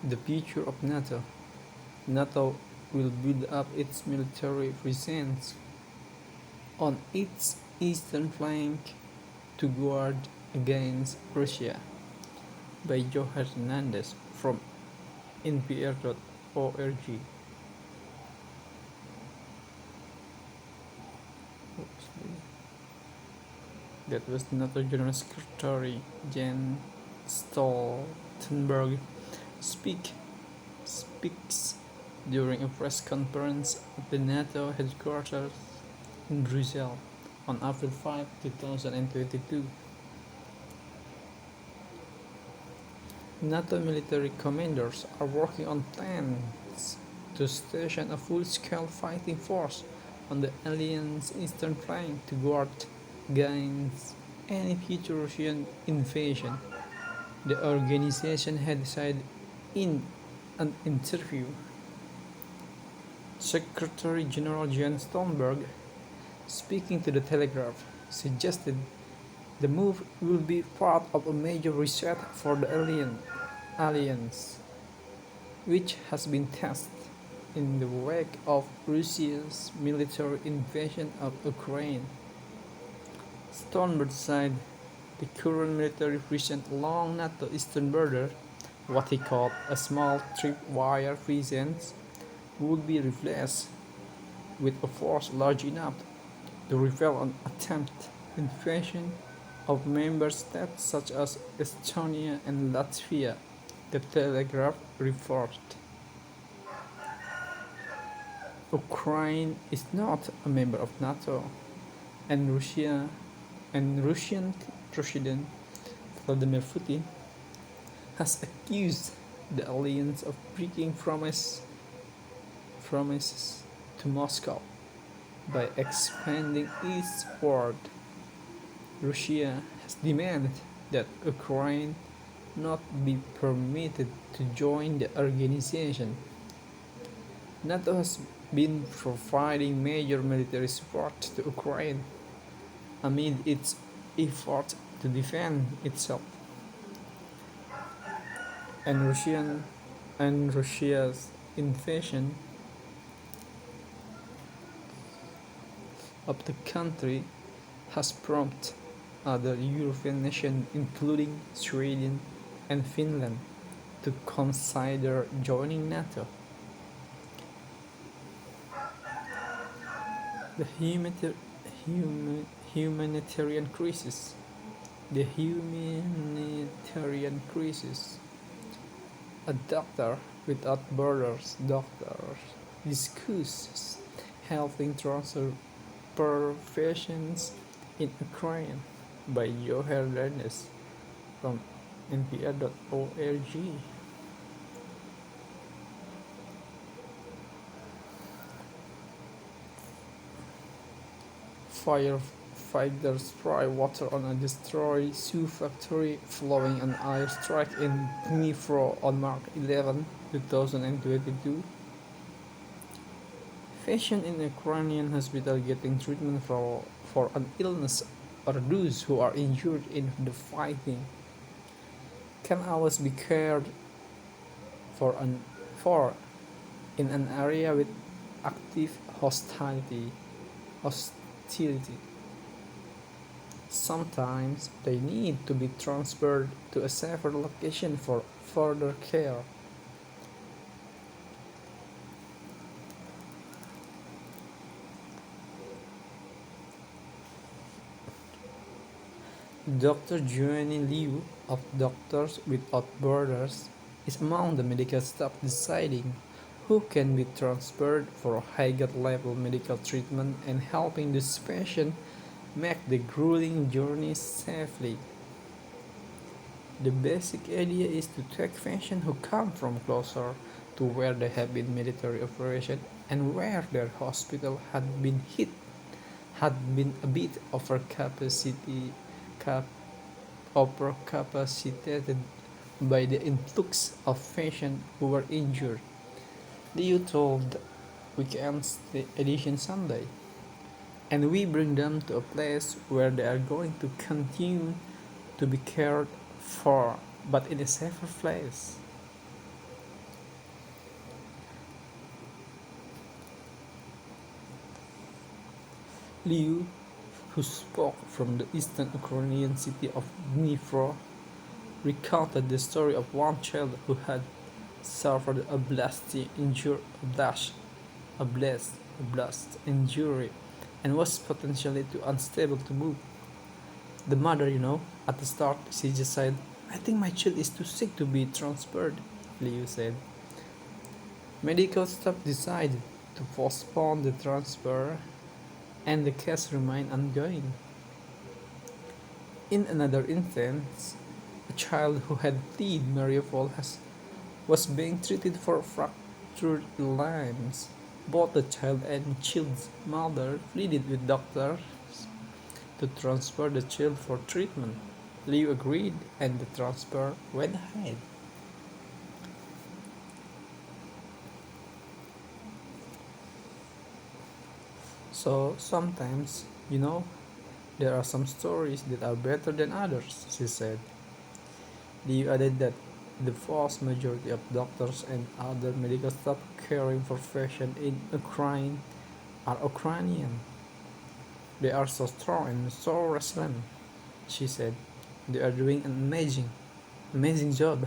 The future of NATO. NATO will build up its military presence on its eastern flank to guard against Russia, by Joe Hernandez from NPR.org. That was NATO General Secretary Jens Stoltenberg speak, speaks during a press conference at the NATO headquarters in Brussels on April 5, 2022. NATO military commanders are working on plans to station a full-scale fighting force on the alliance's eastern flank to guard against any future Russian invasion, the organization had said in an interview. Secretary General Jens Stoltenberg, speaking to the Telegraph, suggested the move will be part of a major reset for the alliance, which has been tested in the wake of Russia's military invasion of Ukraine. Stoltenberg said the current military presence along NATO eastern border, what he called a small tripwire presence, would be replaced with a force large enough to repel an attempt invasion of member states such as Estonia and Latvia, the Telegraph reported. Ukraine is not a member of NATO, and Russian President Vladimir Putin has accused the alliance of breaking promises to Moscow by expanding eastward. Russia has demanded that Ukraine not be permitted to join the organization. NATO has been providing major military support to Ukraine amid its effort to defend itself, and Russia's invasion of the country has prompted other European nations, including Sweden and Finland, to consider joining NATO. The humanitarian crisis. The humanitarian crisis. A Doctor Without Borders doctors discusses helping transfer patients in Ukraine, by Joe Hernandez from NPR.org. Firefighters spray water on a destroyed shoe factory following an airstrike in Dnipro on March 11, 2022. Patients in a Ukrainian hospital getting treatment for an illness or those who are injured in the fighting can always be cared for in an area with active hostility. Sometimes they need to be transferred to a safer location for further care. Dr. Joanne Liu of Doctors Without Borders is among the medical staff deciding who can be transferred for higher level medical treatment and helping these patients make the grueling journey safely. The basic idea is to take patients who come from closer to where there have been military operations and where their hospital had been a bit overcapacitated by the influx of patients who were injured. Liu told Weekend's Edition Sunday, and we bring them to a place where they are going to continue to be cared for, but in a safer place. Liu, who spoke from the eastern Ukrainian city of Dnipro, recounted the story of one child who had suffered a blast injury and was potentially too unstable to move. The mother, at the start, she just said, "I think my child is too sick to be transferred," Liu said. Medical staff decided to postpone the transfer and the case remained ongoing. In another instance, a child who had fled Mariupol was being treated for fractured limbs. Both the child and child's mother pleaded with doctors to transfer the child for treatment. Liu agreed and the transfer went ahead. So sometimes, there are some stories that are better than others, she said. Liu added that the vast majority of doctors and other medical staff caring for patients in Ukraine are Ukrainian. They are so strong and so resilient, she said. They are doing an amazing job.